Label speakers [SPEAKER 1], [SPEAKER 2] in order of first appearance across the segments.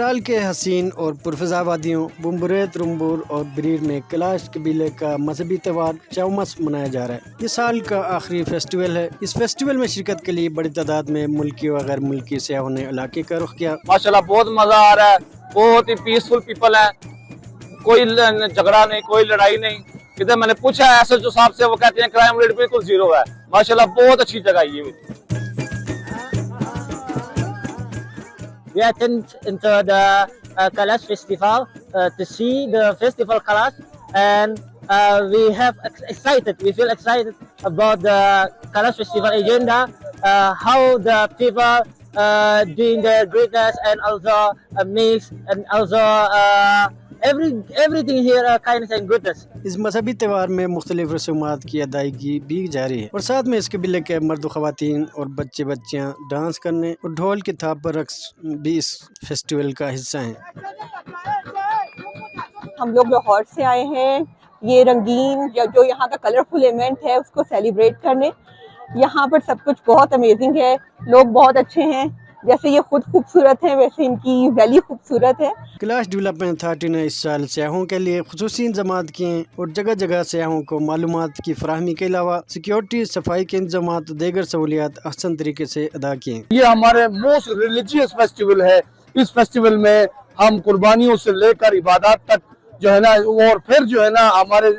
[SPEAKER 1] چترال کے حسین اور پرفضا وادیوں بمبریت رمبور اور بریر میں کلاش قبیلے کا مذہبی تہوار چومس منایا جا رہا ہے۔ یہ سال کا آخری فیسٹیول ہے۔ اس فیسٹیول میں شرکت کے لیے بڑی تعداد میں ملکی و غیر ملکی سیاحوں نے علاقے کا رخ کیا۔
[SPEAKER 2] ماشاءاللہ بہت مزہ آ رہا ہے، بہت ہی پیسفل پیپل ہے، کوئی جھگڑا نہیں، کوئی لڑائی نہیں۔ ادھر میں نے پوچھا ہے ایس ایچ او صاحب سے، وہ کہتے ہیں کرائم ریٹ بالکل زیرو ہے۔ ماشاءاللہ بہت اچھی جگہ یہ۔
[SPEAKER 3] We attend into the Kalash festival to see the festival Kalash, and we feel excited about the Kalash festival agenda, how the people doing their greatness, and also mix, and also everything here kindness and goodness.
[SPEAKER 1] اس مذہبی تہوار میں مختلف رسومات کی ادائیگی بھی جاری ہے، اور ساتھ میں اس قبیلے کے مرد و خواتین اور بچے بچیاں ڈانس کرنے اور ڈھول کی تھاپ پر رقص بھی اس فیسٹیول کا حصہ ہیں۔
[SPEAKER 4] ہم لوگ لاہور سے آئے ہیں یہ رنگین جو یہاں کا کلرفل ایونٹ ہے اس کو سیلیبریٹ کرنے۔ یہاں پر سب کچھ بہت امیزنگ ہے، لوگ بہت اچھے ہیں، جیسے یہ خود خوبصورت ہیں ویسے ان کی ویلی خوبصورت ہے۔
[SPEAKER 1] کلاش ڈیولپمنٹ اتھارٹی نے اس سال سیاحوں کے لیے خصوصی انتظامات کیے ہیں اور جگہ جگہ سیاحوں کو معلومات کی فراہمی کے علاوہ سیکیورٹی، صفائی کے انتظامات اور دیگر سہولیات احسن طریقے سے ادا کیے ہیں۔
[SPEAKER 2] یہ ہمارے موسٹ ریلیجیس فیسٹیول ہے۔ اس فیسٹیول میں ہم قربانیوں سے لے کر عبادات تک جو ہے نا، اور پھر جو ہے نا ہمارے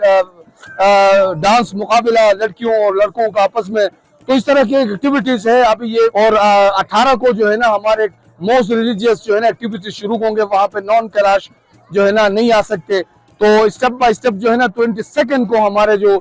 [SPEAKER 2] ڈانس مقابلہ لڑکیوں اور لڑکوں کا آپس میں، تو اس طرح کی ایکٹیویٹیز ہے ابھی یہ۔ اور 18 کو جو ہے نا ہمارے موسٹ ریلیجیس جو ہے نا ایکٹیویٹیز شروع ہوں گے، وہاں پہ نان کلاش جو ہے نا نہیں آ سکتے، تو اسٹیپ بائی اسٹیپ جو ہے نا 22 کو ہمارے جو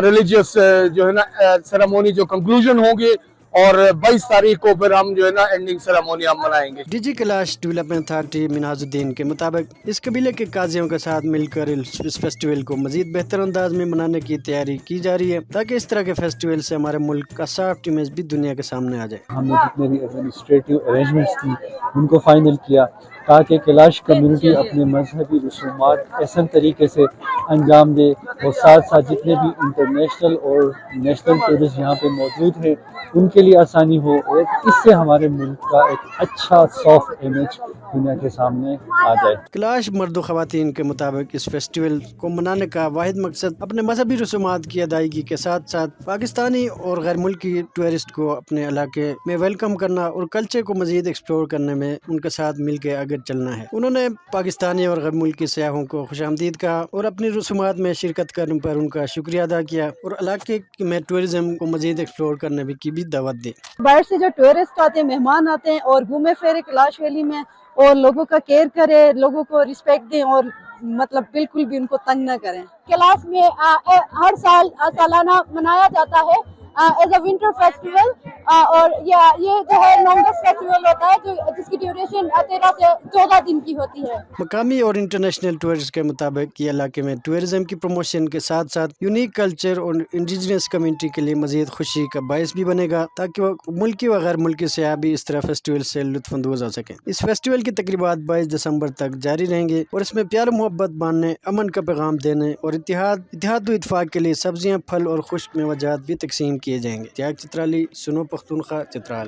[SPEAKER 2] ریلیجیس جو ہے نا سیریمونی جو کنکلوژن ہوں گے، اور 22 تاریخ کو پھر ہم جو ہے نا اینڈنگ سیریمونی ہم منائیں گے۔
[SPEAKER 1] D G Kalash development authority Minaz Uddin کے مطابق اس قبیلے کے قاضیوں کے ساتھ مل کر اس فیسٹیول کو مزید بہتر انداز میں منانے کی تیاری کی جا رہی ہے، تاکہ اس طرح کے فیسٹیول سے ہمارے ملک کا سافٹ امیج بھی دنیا کے سامنے آ جائے۔
[SPEAKER 5] ہم نے جتنے بھی ایڈمنسٹریٹو ارینجمنٹس تھی ان کو فائنل کیا تاکہ کلاش کمیونٹی اپنے مذہبی رسومات احسن طریقے سے انجام دے، اور ساتھ ساتھ جتنے بھی انٹرنیشنل اور نیشنل ٹورسٹ یہاں پہ موجود ہیں ان کے لیے آسانی ہو، اور اس سے ہمارے ملک کا ایک اچھا سافٹ امیج دنیا کے سامنے آ جائے۔
[SPEAKER 1] کلاش مرد و خواتین کے مطابق اس فیسٹیول کو منانے کا واحد مقصد اپنے مذہبی رسومات کی ادائیگی کے ساتھ ساتھ پاکستانی اور غیر ملکی ٹورسٹ کو اپنے علاقے میں ویلکم کرنا اور کلچر کو مزید ایکسپلور کرنے میں ان کے ساتھ مل کے آگے چلنا ہے۔ انہوں نے پاکستانی اور غیر ملکی سیاحوں کو خوش آمدید کہا اور اپنی رسومات میں شرکت کرنے پر ان کا شکریہ ادا کیا، اور علاقے میں ٹورزم کو مزید ایکسپلور کرنے کی بھی دعوت دی۔
[SPEAKER 6] باہر سے جو ٹورسٹ آتے ہیں، مہمان آتے ہیں، اور گھومے پھرے کلاش ویلی میں اور لوگوں کا کیئر کرے، لوگوں کو رسپیکٹ دیں، اور مطلب بالکل بھی ان کو تنگ نہ کریں۔
[SPEAKER 7] کلاش میں ہر سال سالانہ منایا جاتا ہے ایز اے ونٹر فیسٹیول، اور یہ جو ہے لانگسٹ فیسٹیول ہوتا ہے جس کی ڈیوریشن 13 سے 14 دن کی ہوتی ہے۔
[SPEAKER 1] مقامی اور انٹرنیشنل ٹورسٹ کے مطابق یہ علاقے میں ٹورزم کی پروموشن کے ساتھ ساتھ یونیک کلچر اور انڈیجنس کمیونٹی کے لیے مزید خوشی کا باعث بھی بنے گا، تاکہ وہ ملکی و غیر ملکی سیاح بھی اس طرح فیسٹیول سے لطف اندوز ہو سکیں۔ اس فیسٹیول کی تقریبات 22 دسمبر تک جاری رہیں گے، اور اس میں پیار و محبت بانٹنے، امن کا پیغام دینے اور اتحاد و اتفاق کے لیے سبزیاں، پھل اور خشک میوہ جات بھی تقسیم کیے جائیں گے۔ تیاگ چترالی، سنو پختونخوا، چترال۔